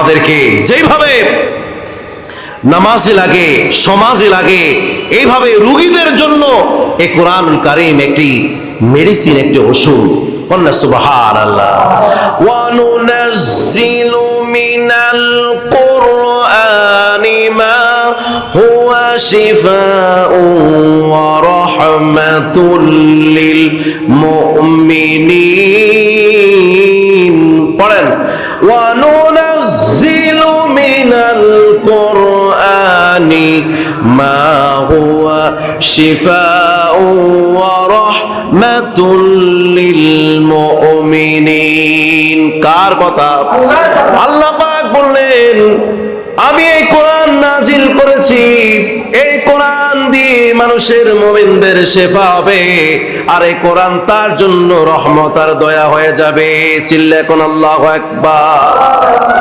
আমাদেরকে যেইভাবে নামাজে লাগে, সমাজে লাগে, এইভাবে রোগীদের জন্য এই কোরআনুল কারীম একটি মেডিসিন, একটি ওষুধ। বলেন সুবহানাল্লাহ। ওয়া নুনাজ্জিলু মিনাল কুরআনি মা হুয়া শিফাউন ওয়া রাহমাতুল লিল মুমিনিন। পড়েন, ওয়া নুনাজ্জিলু মিনাল কুরআনি মা হুয়া শিফাউন ওয়া রাহমাতুল লিল মুমিনিন। কার কথা? আল্লাহ পাক বললেন, আমি এই কোরআন নাজিল করেছি, এই কোরআন দিয়ে মানুষের মুমিনদের শেফা হবে, আর এই কোরআন তার জন্য রহমত আর দয়া হয়ে যাবে। চিল্লা এখন আল্লাহু আকবার।